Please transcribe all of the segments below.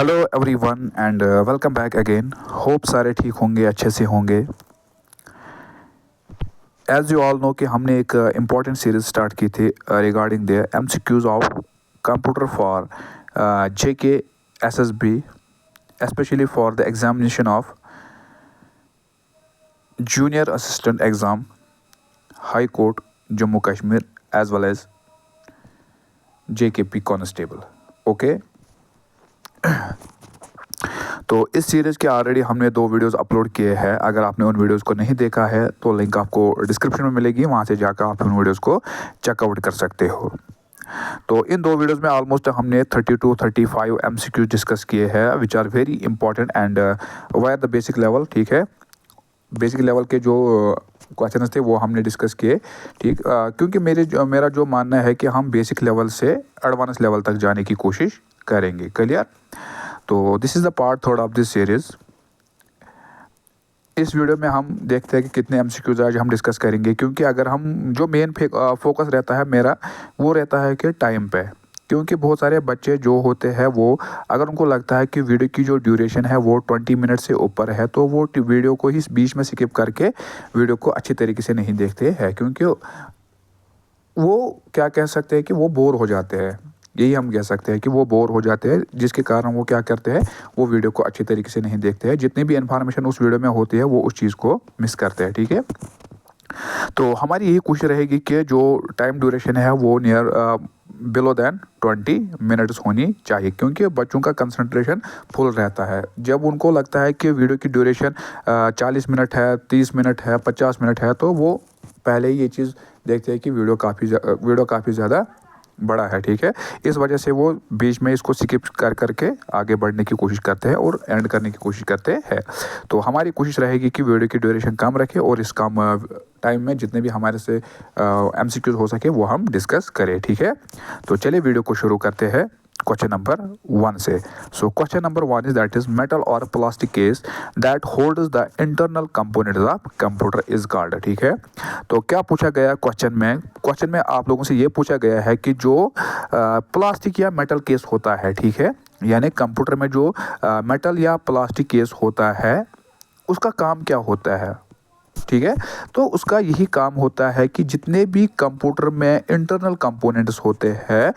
Hello everyone and welcome back again. Hope सारे ठीक होंगे, अच्छे से होंगे। एज यू ऑल नो कि हमने एक इम्पॉर्टेंट सीरीज स्टार्ट की थी regarding the MCQs of computer for JK SSB, especially for the examination of junior assistant exam, High Court, Jammu Kashmir, as well as JKP Constable. Okay तो इस series के already हमने 2 videos upload किए हैं। अगर आपने उन वीडियोस को नहीं देखा है तो लिंक आपको डिस्क्रिप्शन में मिलेगी, वहाँ से जाकर आप उन वीडियोस को चेकआउट कर सकते हो। तो इन 2 वीडियोस में ऑलमोस्ट हमने 32-35 एमसीक्यू डिस्कस किए हैं which are very important and why are the basic level. ठीक है, बेसिक लेवल के जो क्वेश्चन थे वो हमने डिस्कस किए। ठीक, क्योंकि मेरा जो मानना है कि हम बेसिक लेवल से एडवांस लेवल तक जाने की कोशिश करेंगे। क्लियर? तो this is the part 3 of this series. इस वीडियो में हम देखते हैं कि कितने एमसीक्यूज आज हम डिस्कस करेंगे, क्योंकि अगर हम जो मेन फोकस रहता है मेरा वो रहता है कि टाइम पे, क्योंकि बहुत सारे बच्चे जो होते हैं वो अगर उनको लगता है कि वीडियो की जो ड्यूरेशन है वो 20 मिनट से ऊपर है तो वो वीडियो को ही बीच में स्किप करके वीडियो को अच्छी तरीके से नहीं देखते हैं, क्योंकि वो क्या कह सकते हैं कि वो बोर हो जाते हैं। यही हम कह सकते हैं कि वो बोर हो जाते हैं, जिसके कारण वो क्या करते हैं, वो वीडियो को अच्छी तरीके से नहीं देखते हैं। जितनी भी इन्फॉर्मेशन उस वीडियो में होती है वो उस चीज़ को मिस करते हैं। ठीक है, तो हमारी यही कोशिश रहेगी कि जो टाइम ड्यूरेशन है वो नियर बिलो दैन 20 मिनट्स होनी चाहिए, क्योंकि बच्चों का कंसंट्रेशन फुल रहता है। जब उनको लगता है कि वीडियो की ड्यूरेशन 40 मिनट है, 30 मिनट है, 50 मिनट है, तो वो पहले ही ये चीज़ देखते हैं कि वीडियो काफ़ी ज़्यादा बड़ा है। ठीक है, इस वजह से वो बीच में इसको स्किप कर करके आगे बढ़ने की कोशिश करते हैं और एंड करने की कोशिश करते हैं। तो हमारी कोशिश रहेगी कि वीडियो की ड्यूरेशन कम रखें और इस कम टाइम में जितने भी हमारे से एमसीक्यूज हो सके वो हम डिस्कस करें। ठीक है, तो चलिए वीडियो को शुरू करते हैं क्वेश्चन नंबर 1 से। So question number 1 is that is metal और plastic case that holds the internal components of computer is called. ठीक है, तो क्या पूछा गया क्वेश्चन में आप लोगों से ये पूछा गया है कि जो प्लास्टिक या मेटल केस होता है, ठीक है, यानी कंप्यूटर में जो मेटल या प्लास्टिक केस होता है उसका काम क्या होता है। ठीक है, तो उसका यही काम होता है कि जितने भी कंप्यूटर में इंटरनल कंपोनेंट्स होते हैं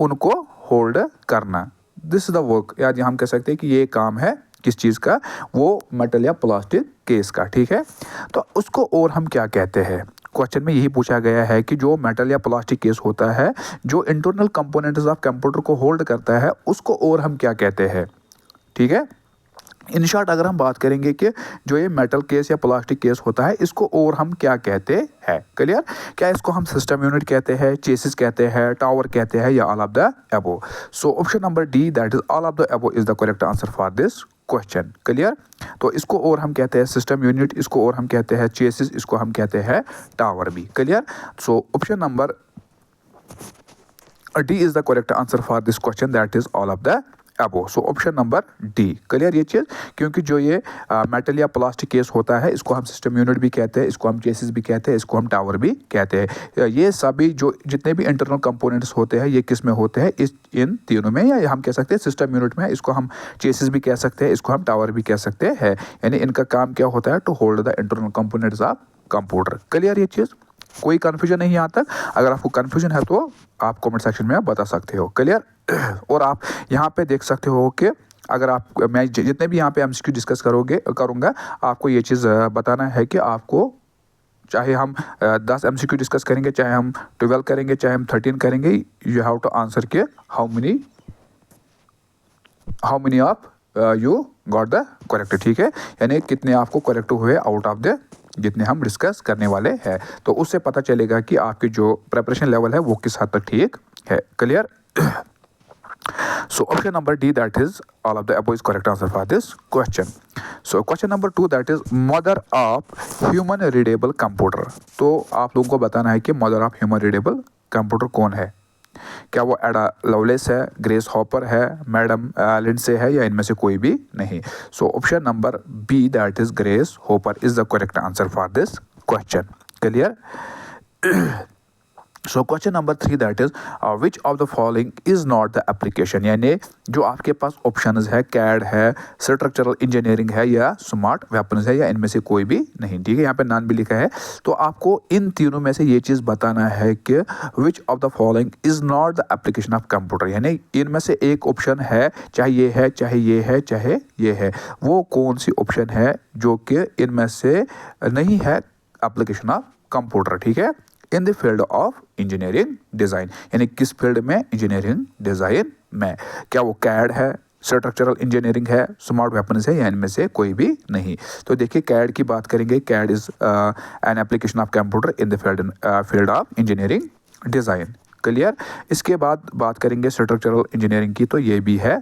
उनको होल्ड करना। दिस इज द वर्क, या हम कह सकते हैं कि ये काम है किस चीज़ का, वो मेटल या प्लास्टिक केस का। ठीक है, तो उसको और हम क्या कहते हैं। क्वेश्चन में यही पूछा गया है कि जो मेटल या प्लास्टिक केस होता है जो इंटरनल कंपोनेंट्स ऑफ कंप्यूटर को होल्ड करता है उसको और हम क्या कहते हैं। ठीक है, इन शॉर्ट अगर हम बात करेंगे कि जो ये मेटल केस या प्लास्टिक केस होता है इसको और हम क्या कहते हैं। क्लियर? क्या इसको हम सिस्टम यूनिट कहते हैं, चेसिस कहते हैं, टावर कहते हैं, या all of the above. So option number D that is all of the above is the correct answer for this question. Clear? तो इसको और हम कहते हैं सिस्टम यूनिट, इसको और हम कहते हैं चेसिस, इसको हम कहते हैं टावर भी। Clear? So option number D is the correct answer for this question that is all of the above. So option number D. Clear ये चीज़? क्योंकि जो ये मेटल या प्लास्टिक केस होता है इसको हम सिस्टम यूनिट भी कहते हैं, इसको हम चेसिस भी कहते हैं, इसको हम टावर भी कहते हैं। ये सभी जो जितने भी इंटरनल कंपोनेंट्स होते हैं ये किस में होते हैं, इन तीनों में, या हम कह सकते हैं सिस्टम यूनिट में। इसको हम चेसिस भी कह सकते हैं, इसको हम टावर भी कह सकते हैं। यानी इनका काम क्या होता है, to hold the internal components of computer. Clear ये चीज़? कोई कन्फ्यूजन नहीं यहाँ तक? अगर आपको कन्फ्यूजन है तो आप कमेंट सेक्शन में आप बता सकते हो। क्लियर? और आप यहाँ पे देख सकते हो कि अगर आप मैं जितने भी यहाँ पे एमसीक्यू डिस्कस करूँगा आपको ये चीज़ बताना है कि आपको चाहे हम 10 एमसीक्यू डिस्कस करेंगे, चाहे हम 12 करेंगे, चाहे हम 13 करेंगे, यू हैव टू आंसर के how many of you got the correct. ठीक है, यानी कितने आपको करेक्ट हुए आउट ऑफ द जितने हम डिस्कस करने वाले हैं, तो उससे पता चलेगा कि आपकी जो प्रिपरेशन लेवल है वो किस हद तक ठीक है। Clear? So option number D, that is all of the above is correct answer for this question. So question number 2 that is mother of human readable computer. तो आप लोगों को बताना है कि mother of human readable computer कौन है। क्या वो एडा लवलेस है, ग्रेस हॉपर है, मैडम लिंडसे है, या इनमें से कोई भी नहीं। So option number B that is Grace Hopper is the correct answer for this question. Clear? So question number 3 that is which of the following is not the application, यानी जो आपके पास ऑप्शंस है कैड है, structural engineering है या smart weapons है, या इनमें से कोई भी नहीं। ठीक है, यहाँ पे नॉन भी लिखा है। तो आपको इन तीनों में से ये चीज़ बताना है कि विच of the following is not the application of computer, यानी इनमें से एक ऑप्शन है, चाहे ये है, चाहे ये है, चाहे ये है, वो कौन सी ऑप्शन है जो कि इनमें से नहीं है एप्लीकेशन ऑफ कंप्यूटर। ठीक है, इन the field of engineering design, यानी किस फील्ड में, इंजीनियरिंग डिज़ाइन में। क्या वो कैड है, स्ट्रक्चरल इंजीनियरिंग है, स्मार्ट वेपन्स है, या इनमें से कोई भी नहीं। तो देखिए कैड की बात करेंगे, CAD is an application of computer in the field of engineering design. Clear. इसके बाद बात करेंगे स्ट्रक्चरल इंजीनियरिंग की, तो ये भी है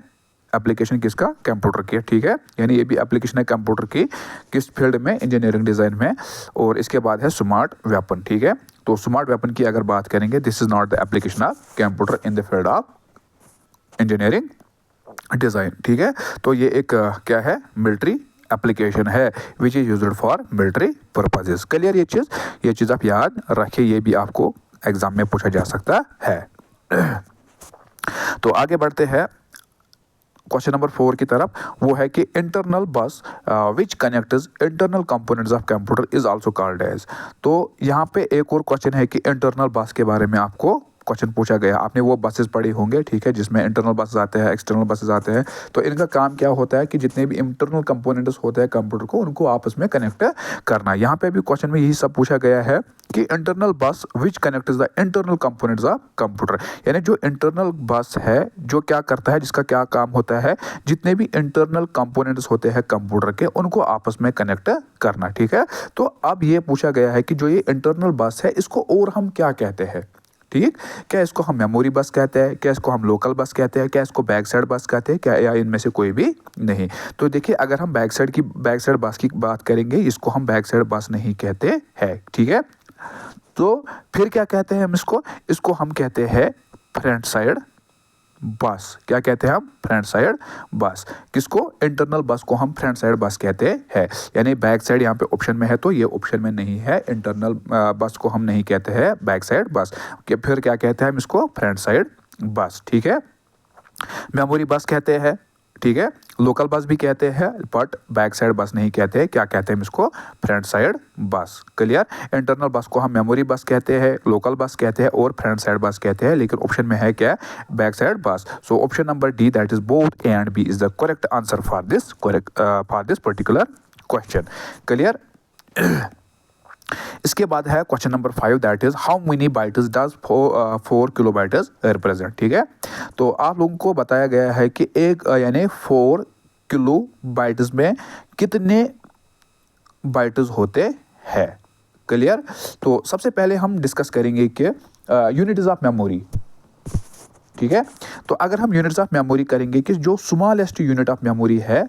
एप्लीकेशन किसका, कंप्यूटर की। ठीक है, यानी ये भी एप्लीकेशन है कंप्यूटर की, किस फील्ड में, इंजीनियरिंग डिज़ाइन में। और इसके बाद है स्मार्ट वेपन। ठीक है, तो स्मार्ट वेपन की अगर बात करेंगे, this is not the application of computer in the field of engineering design. ठीक है, तो ये एक क्या है, मिलिट्री एप्लीकेशन है which is used for military purposes. Clear, ये चीज़ आप याद रखिए, ये भी आपको एग्जाम में पूछा जा सकता है। तो आगे बढ़ते हैं क्वेश्चन नंबर 4 की तरफ। वो है कि internal bus which connects internal components of computer is also called as. तो यहाँ पे एक और क्वेश्चन है कि इंटरनल बस के बारे में आपको क्वेश्चन पूछा गया। आपने वो बसेस पढ़ी होंगे, ठीक है, जिसमें इंटरनल बसेस आते हैं, एक्सटर्नल बसेस आते हैं। तो इनका काम क्या होता है कि जितने भी इंटरनल कंपोनेंट्स होते हैं कंप्यूटर को, उनको आपस में कनेक्ट करना। यहाँ पे भी क्वेश्चन में यही सब पूछा गया है कि internal bus which connect the internal components of computer, यानी जो इंटरनल बस है जो क्या करता है, जिसका क्या काम होता है, जितने भी इंटरनल कंपोनेंट्स होते हैं कंप्यूटर के, उनको आपस में कनेक्ट करना। ठीक है, तो अब ये पूछा गया है कि जो ये इंटरनल बस है इसको और हम क्या कहते हैं। ठीक, क्या इसको हम मेमोरी बस कहते हैं, क्या इसको हम लोकल बस कहते हैं, क्या इसको बैक साइड बस कहते हैं, क्या, या इनमें से कोई भी नहीं। तो देखिए अगर हम बैक साइड बस की बात करेंगे, इसको हम बैक साइड बस नहीं कहते हैं। ठीक है, तो फिर क्या कहते हैं हम इसको हम कहते हैं फ्रंट साइड बस। क्या कहते हैं हम, फ्रंट साइड बस। किसको, इंटरनल बस को हम फ्रंट साइड बस कहते हैं। यानी बैक साइड यहाँ पे ऑप्शन में है, तो ये ऑप्शन में नहीं है। इंटरनल बस को हम नहीं कहते हैं बैक साइड बस, फिर क्या कहते हैं हम इसको, फ्रंट साइड बस। ठीक है, मेमोरी बस कहते हैं, ठीक है, लोकल बस भी कहते हैं, बट बैक साइड बस नहीं कहते हैं। क्या कहते हैं इसको, फ्रंट साइड बस। क्लियर, इंटरनल बस को हम मेमोरी बस कहते हैं, लोकल बस कहते हैं और फ्रंट साइड बस कहते हैं, लेकिन ऑप्शन में है क्या, back side bus. So option number D that is both A and B is the correct answer for this particular question. Clear. इसके बाद है question number 5 that is how many bytes does 4 kilobytes represent. ठीक है, तो आप लोगों को बताया गया है कि एक यानी 4 किलोबाइट्स में कितने बाइट्स होते हैं। क्लियर, तो सबसे पहले हम डिस्कस करेंगे कि यूनिट्स ऑफ मेमोरी। ठीक है, तो अगर हम यूनिट्स ऑफ मेमोरी करेंगे कि जो स्मॉलेस्ट यूनिट ऑफ मेमोरी है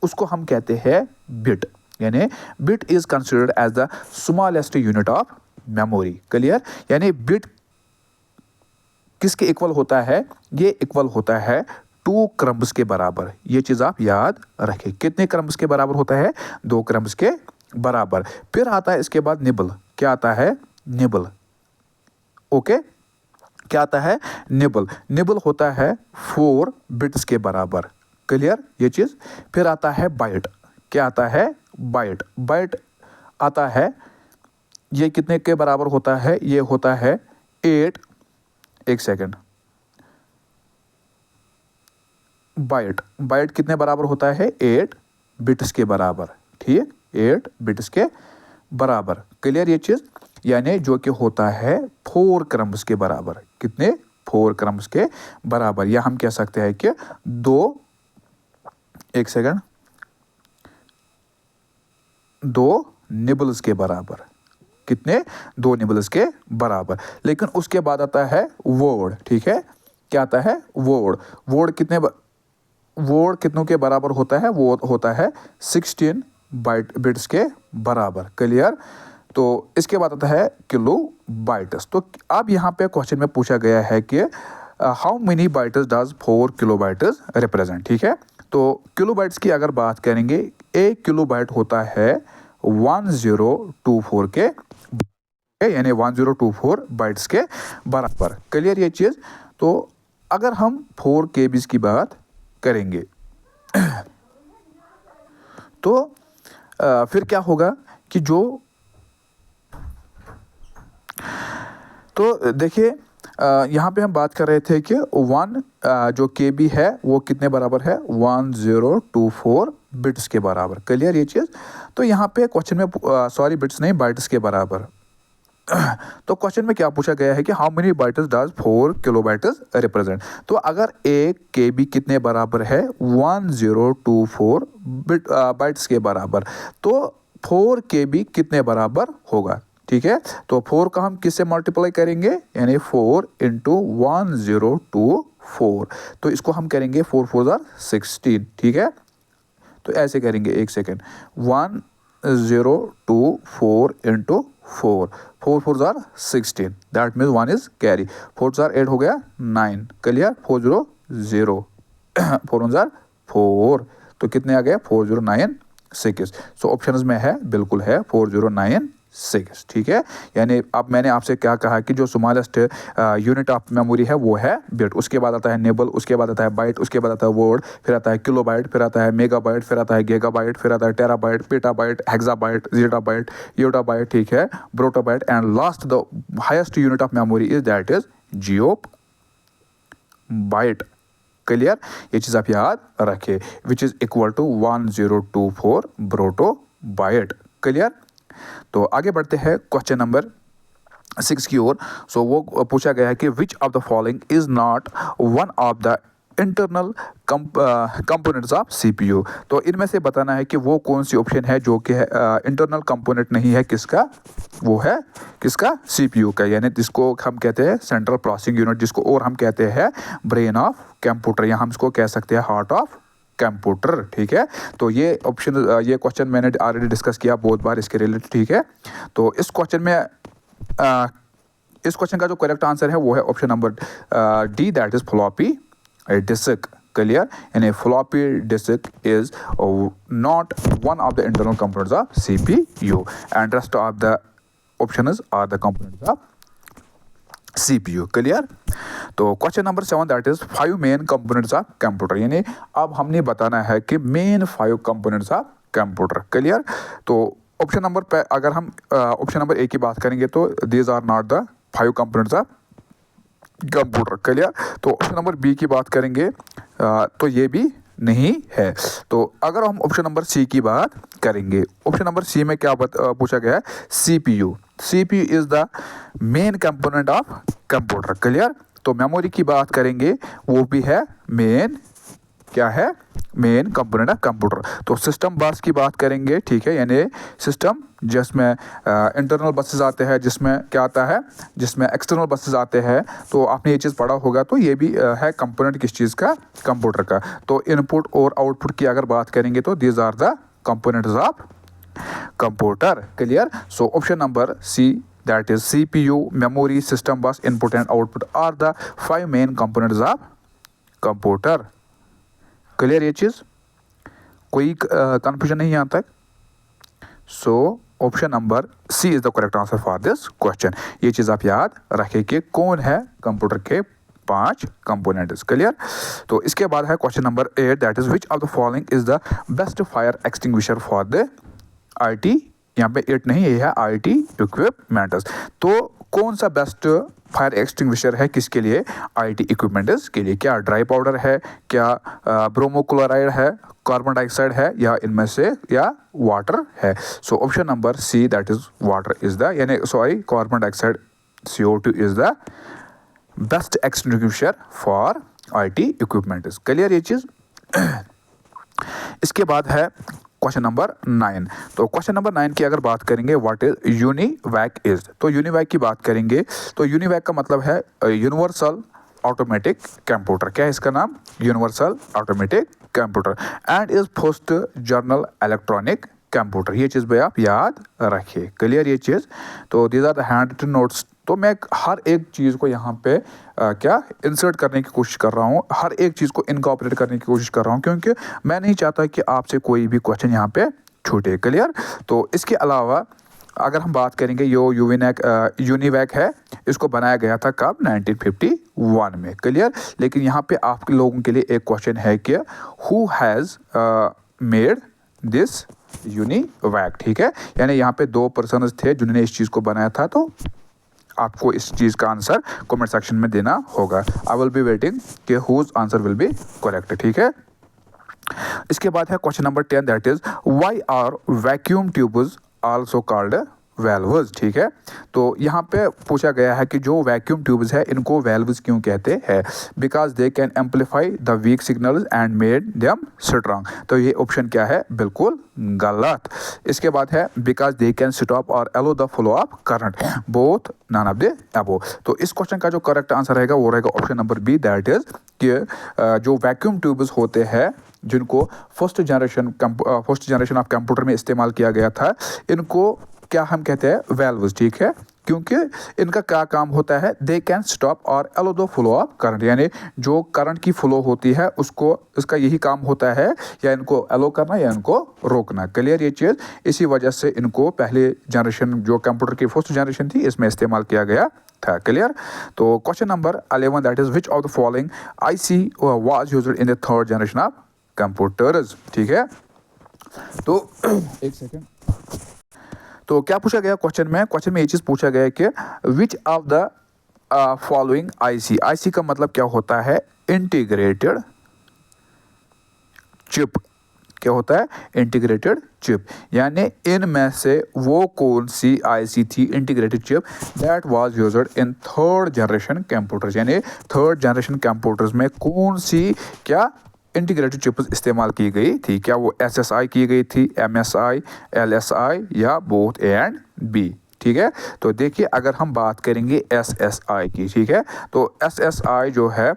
उसको हम कहते हैं बिट, यानी bit is considered as the smallest unit of memory. Clear, यानी बिट किसके इक्वल होता है, ये इक्वल होता है 2 क्रम्ब्स के बराबर। ये चीज आप याद रखें, कितने क्रम्ब्स के बराबर होता है, 2 क्रम्ब्स के बराबर। फिर आता है इसके बाद निबल। क्या आता है, निबल। ओके, क्या आता है, निबल। निबल होता है 4 बिट्स के बराबर। क्लियर, ये चीज। फिर आता है बाइट। क्या आता है, बाइट। बाइट आता है, ये कितने के बराबर होता है, ये होता है 8, एक सेकेंड, बाइट। बाइट कितने बराबर होता है, 8 बिट्स के बराबर। ठीक, 8 बिट्स के बराबर। क्लियर, ये चीज, यानी जो कि होता है 4 क्रम्ब्स के बराबर। कितने, 4 क्रम्ब्स के बराबर, या हम कह सकते हैं कि 2, एक सेकेंड, 2 निबल्स के बराबर। कितने, 2 निबल्स के बराबर। लेकिन उसके बाद आता है वर्ड। ठीक है, क्या आता है, वर्ड। वर्ड कितनों के बराबर होता है, वो होता है 16 बिट्स के बराबर। क्लियर, तो इसके बाद आता है किलो बाइट्स। तो अब यहाँ पे क्वेश्चन में पूछा गया है कि how many bytes does 4 kilobytes represent. ठीक है, तो किलोबाइट्स की अगर बात करेंगे, एक किलोबाइट होता है 1024 के यानी 1024 बाइट्स के बराबर। क्लियर ये चीज़। तो अगर हम 4 KB की बात करेंगे तो फिर क्या होगा कि तो देखिए यहाँ पे हम बात कर रहे थे कि 1 जो KB है वो कितने बराबर है, 1024 बिट्स के बराबर। क्लियर ये चीज़। तो यहाँ पे क्वेश्चन में सॉरी बिट्स नहीं, बाइट्स के बराबर। तो क्वेश्चन में क्या पूछा गया है कि how many bytes does 4 kilobytes represent. तो अगर 1 KB कितने बराबर है, 1024 बाइट्स के बराबर, तो 4 KB कितने बराबर होगा। ठीक है। तो 4 का हम किससे मल्टीप्लाई करेंगे, यानी 4 इंटू 1024। तो इसको हम करेंगे 4 4 जार 16। ठीक है। तो ऐसे करेंगे, एक second, 1024 into 4, 4 4 jar 16, that means 1 is carry, 4 jar 8 हो गया 9। क्लियर। 400 4 जार 4, तो कितने आ गया 4096। सो ऑप्शन में है, बिल्कुल है 4096। ठीक है। यानी अब मैंने आपसे क्या कहा कि जो स्मॉलेस्ट यूनिट ऑफ मेमोरी है वो है बिट, उसके बाद आता है निबल, उसके बाद आता है बाइट, उसके बाद आता है वर्ड, फिर आता है किलोबाइट, फिर आता है मेगाबाइट, फिर आता है गीगाबाइट, फिर आता है terabyte, petabyte, exabyte, zettabyte, yottabyte. ठीक है। Brontobyte and last the highest unit of memory is that is geopbyte. Clear. ये चीज़ आप याद रखें, which is equal to 1024 brontobyte. Clear. तो आगे बढ़ते हैं क्वेश्चन नंबर 6 की ओर। सो वो पूछा गया है कि विच of the following is not one of the internal components of CPU। तो इनमें से बताना है कि वो कौन सी ऑप्शन है जो कि इंटरनल कंपोनेंट नहीं है किसका, वो है किसका, CPU का, यानी जिसको हम कहते हैं सेंट्रल प्रोसेसिंग यूनिट, जिसको और हम कहते हैं ब्रेन ऑफ कंप्यूटर, या हम इसको कह सकते हैं हार्ट ऑफ कंप्यूटर। ठीक है। तो ये ऑप्शन, ये क्वेश्चन मैंने ऑलरेडी डिस्कस किया बहुत बार इसके रिलेटेड। ठीक है। तो इस क्वेश्चन में इस क्वेश्चन का जो करेक्ट आंसर है वो है option number D, that is floppy disk. Clear. यानी floppy disk is not one of the internal components of CPU and rest of the options are the components of CPU। Clear. तो question number 7 that is 5 main components of computer, यानी अब हमने बताना है कि main 5 components of computer. Clear. तो option number पे अगर हम ऑप्शन नंबर A की बात करेंगे तो these are not the 5 components of computer. Clear. तो ऑप्शन नंबर B की बात करेंगे तो ये भी नहीं है। तो अगर हम ऑप्शन नंबर C की बात करेंगे, ऑप्शन नंबर C में क्या पूछा गया है, CPU is the main component of computer. Clear. तो मेमोरी की बात करेंगे वो भी है मेन, क्या है, मेन कंपोनेंट ऑफ कंप्यूटर। तो सिस्टम बस की बात करेंगे। ठीक है। यानी सिस्टम जिसमें इंटरनल बसेस आते हैं, जिसमें क्या आता है, जिसमें एक्सटर्नल बसेस आते हैं। तो आपने ये चीज़ पढ़ा होगा। तो ये भी है कंपोनेंट किस चीज़ का, कंप्यूटर का। तो इनपुट और आउटपुट की अगर बात करेंगे तो these are the components of computer. Clear. So option number C, that is CPU, memory, system bus, input and output are the 5 main components of computer। Clear ये चीज़, कोई कंफ्यूजन नहीं यहाँ तक। सो option number C is the correct answer for this question. ये चीज़ आप याद रखें कि कौन है कंप्यूटर के 5 कंपोनेंट्स। क्लियर। तो इसके बाद है question number 8 that is which of the following is the best fire extinguisher for the IT, यहाँ पे 8 नहीं, ये है IT इक्विपमेंट्स। तो कौन सा बेस्ट फायर एक्सटिंग्विशर है किसके लिए, IT इक्विपमेंट्स के लिए। क्या ड्राई पाउडर है, क्या ब्रोमोक्लोराइड है, कार्बन डाइऑक्साइड है, या इनमें से या वाटर है। So option number C that is water is the, यानी sorry carbon dioxide CO2 is the best extinguisher for IT equipments. Clear ये चीज़। इसके बाद है क्वेश्चन नंबर 9। तो क्वेश्चन नंबर 9 की अगर बात करेंगे व्हाट इज यूनिवैक इज। तो यूनिवैक की बात करेंगे तो यूनिवैक का मतलब है यूनिवर्सल ऑटोमेटिक कंप्यूटर। क्या है इसका नाम, universal automatic computer and is first journal electronic computer. ये चीज़ भाई आप याद रखिए। क्लियर ये चीज़। तो these are the handwritten notes. तो मैं हर एक चीज़ को यहाँ पे क्या इंसर्ट करने की कोशिश कर रहा हूँ, हर एक चीज़ को इनकॉर्पोरेट करने की कोशिश कर रहा हूँ, क्योंकि मैं नहीं चाहता कि आपसे कोई भी क्वेश्चन यहाँ पे छूटे। क्लियर। तो इसके अलावा अगर हम बात करेंगे यो यूनिवैक है, इसको बनाया गया था कब? 1951 में। क्लियर। लेकिन यहाँ पे आप लोगों के लिए एक क्वेश्चन है कि who has made this UNIVAC, ठीक है। यानी यहाँ पे 2 पर्सन थे जिन्होंने इस चीज़ को बनाया था, तो आपको इस चीज़ का आंसर कमेंट सेक्शन में देना होगा। आई विल बी वेटिंग कि whose answer will be correct, ठीक है। इसके बाद है question number 10, that is why are vacuum tubes also called valves, ठीक है। तो यहाँ पे पूछा गया है कि जो वैक्यूम ट्यूब्स है इनको वेल्व्स क्यों कहते हैं? Because they can amplify the weak signals and made them strong. तो ये ऑप्शन क्या है? बिल्कुल गलत। इसके बाद है बिकॉज दे कैन स्टॉप और allow the flow of current, both none of the above. तो इस क्वेश्चन का जो करेक्ट आंसर रहेगा वो रहेगा option number B, that is कि जो वैक्यूम ट्यूब्स होते हैं जिनको फर्स्ट जनरेशन ऑफ कंप्यूटर में इस्तेमाल किया गया था, इनको क्या हम कहते हैं? वेल्व्स, ठीक है। क्योंकि इनका क्या काम होता है? दे कैन स्टॉप और allow the flow of current, यानी जो करंट की फ्लो होती है उसको, इसका यही काम होता है, या इनको अलो करना या इनको रोकना। क्लियर ये चीज़। इसी वजह से इनको पहले जनरेशन जो कंप्यूटर की फर्स्ट जनरेशन थी इसमें इस्तेमाल किया गया था। क्लियर। तो question number 11, that is which of the following IC was used in the third generation of computers, ठीक है। तो एक सेकेंड। तो क्या पूछा गया क्वेश्चन में ये चीज़ पूछा गया है कि विच ऑफ द फॉलोइंग IC का मतलब क्या होता है? Integrated chip. क्या होता है? Integrated chip. यानी इनमें से वो कौन सी IC थी, integrated chip, that was used in third generation computers. यानी थर्ड जनरेशन कंप्यूटर्स में कौन सी क्या इंटीग्रेटेड चिप्स इस्तेमाल की गई थी? क्या वो SSI की गई थी, MSI, LSI या बोथ A एंड B, ठीक है। तो देखिए अगर हम बात करेंगे SSI की, ठीक है, तो SSI जो है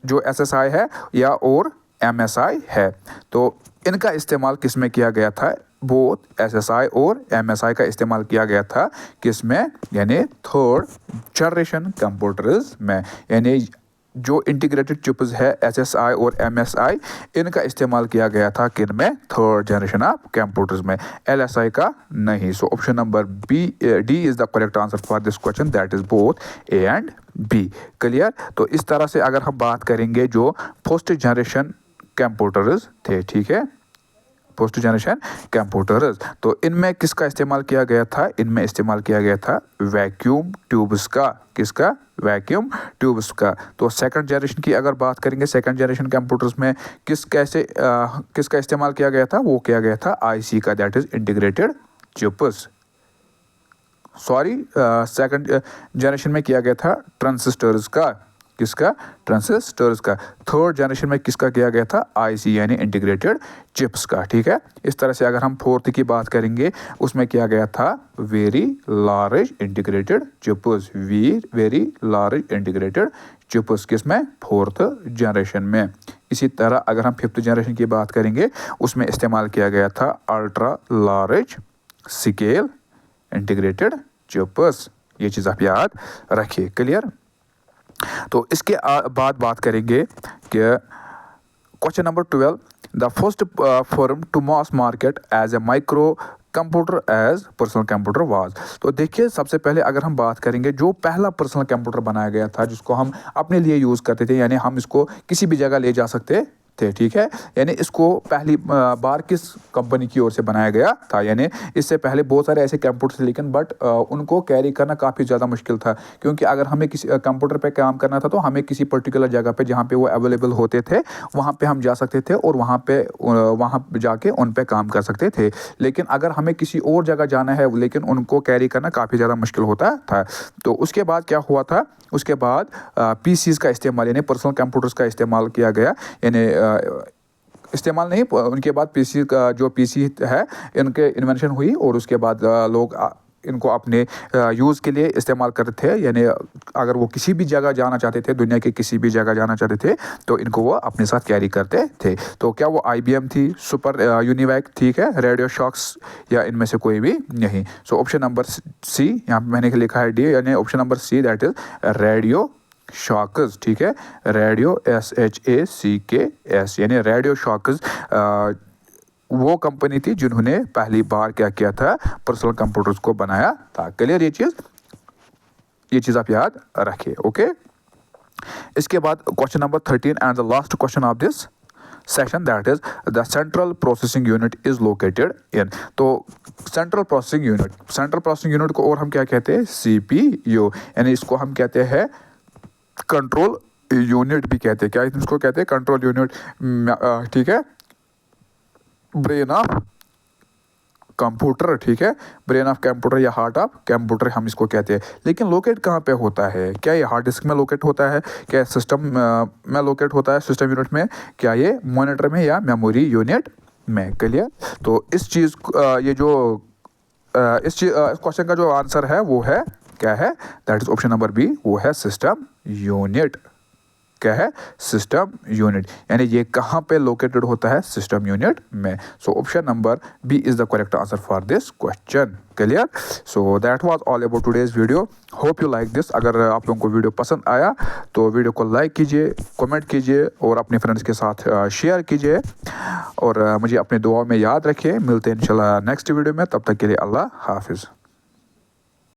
जो SSI है या और MSI है, तो इनका इस्तेमाल किस में किया गया था? बोथ SSI और MSI का इस्तेमाल किया गया था किस में? यानी थर्ड जनरेशन कंप्यूटर्स में। यानी जो इंटीग्रेटेड चिप्स है SSI और MSI, इनका इस्तेमाल किया गया था किन में? थर्ड जनरेशन ऑफ कंप्यूटर्स में, LSI का नहीं। So option number D is the correct answer for this question, that is both A and B। Clear. तो इस तरह से अगर हम बात करेंगे जो फर्स्ट जनरेशन कंप्यूटर्स थे, ठीक है, फर्स्ट जनरेशन कंप्यूटर्स, तो इनमें किसका इस्तेमाल किया गया था? इनमें इस्तेमाल किया गया था वैक्यूम ट्यूब्स का। किसका? वैक्यूम ट्यूब्स का। तो सेकंड जनरेशन की अगर बात करेंगे, सेकंड जनरेशन कंप्यूटर्स में किसका इस्तेमाल किया गया था? वो किया गया था IC का, that is integrated chips. Sorry, second generation में किया गया था ट्रांजिस्टर्स का। किसका? ट्रांजिस्टर्स का। थर्ड जनरेशन में किसका किया गया था? IC यानी इंटीग्रेटेड चिप्स का, ठीक है। इस तरह से अगर हम फोर्थ की बात करेंगे उसमें किया गया था very large integrated chips, very large integrated chips, किसमें? फोर्थ जनरेशन में। इसी तरह अगर हम फिफ्थ जनरेशन की बात करेंगे उसमें इस्तेमाल किया गया था ultra large scale integrated chips. ये चीज़ आप याद रखिए। क्लियर। तो इसके बाद बात करेंगे कि question number 12, the first firm to mass market as a microcomputer as personal computer was. तो देखिए सबसे पहले अगर हम बात करेंगे जो पहला पर्सनल कंप्यूटर बनाया गया था जिसको हम अपने लिए यूज़ करते थे, यानी हम इसको किसी भी जगह ले जा सकते थे, ठीक है। यानी इसको पहली बार किस कंपनी की ओर से बनाया गया था? यानी इससे पहले बहुत सारे ऐसे कंप्यूटर थे लेकिन उनको कैरी करना काफ़ी ज़्यादा मुश्किल था, क्योंकि अगर हमें किसी कंप्यूटर पे काम करना था तो हमें किसी पर्टिकुलर जगह पे जहाँ पे वो अवेलेबल होते थे वहाँ पे हम जा सकते थे और वहाँ जाके उन पे काम कर सकते थे। लेकिन अगर हमें किसी और जगह जाना है लेकिन उनको कैरी करना काफ़ी ज़्यादा मुश्किल होता था। तो उसके बाद क्या हुआ था? उसके बाद PCs का इस्तेमाल यानी पर्सनल कंप्यूटर्स का इस्तेमाल किया गया। यानी इस्तेमाल नहीं, उनके बाद PC का जो PC है इनके इन्वेंशन हुई और उसके बाद लोग इनको अपने यूज़ के लिए इस्तेमाल करते थे। यानी अगर वो किसी भी जगह जाना चाहते थे, दुनिया के किसी भी जगह जाना चाहते थे तो इनको वो अपने साथ कैरी करते थे। तो क्या वो IBM थी, सुपर यूनिवैक, ठीक है, रेडियो शॉक्स, या इनमें से कोई भी नहीं? सो ऑप्शन नंबर C, यहाँ पे मैंने लिखा है D, यानी option number C, that is radio shockers, ठीक है, रेडियो SHACKS, यानी रेडियो शॉकर्स वो कंपनी थी जिन्होंने पहली बार क्या किया था, पर्सनल कंप्यूटर्स को बनाया था। क्लियर ये चीज़ आप याद रखिए। ओके, इसके बाद question number 13 and the last question of this session, that is the central processing unit is located in. तो सेंट्रल प्रोसेसिंग यूनिट को और हम क्या कहते हैं, CPU, यानी इसको हम कहते हैं कंट्रोल यूनिट भी कहते हैं। क्या इसको कहते हैं, कंट्रोल यूनिट, ठीक है, ब्रेन ऑफ कंप्यूटर, ठीक है, ब्रेन ऑफ कंप्यूटर या हार्ट ऑफ कंप्यूटर हम इसको कहते हैं। लेकिन लोकेट कहाँ पे होता है, क्या ये हार्ड डिस्क में लोकेट होता है, क्या सिस्टम में लोकेट होता है, सिस्टम यूनिट में, क्या ये मॉनिटर में या मेमोरी यूनिट में। क्लियर, तो इस चीज़ ये जो इस क्वेश्चन का जो आंसर है वो है क्या है, that is option number B, वो है सिस्टम यूनिट। क्या है, सिस्टम यूनिट, यानी ये कहाँ पे लोकेटेड होता है, सिस्टम यूनिट में। So option number B is the correct answer for this question. Clear, so that was all about today's video, hope you like this. अगर आप लोगों को वीडियो पसंद आया तो वीडियो को लाइक कीजिए, कमेंट कीजिए और अपने फ्रेंड्स के साथ शेयर कीजिए और मुझे अपने दुआओं में याद रखिए। मिलते हैं इंशाल्लाह नेक्स्ट वीडियो में, तब तक के लिए अल्लाह हाफिज़।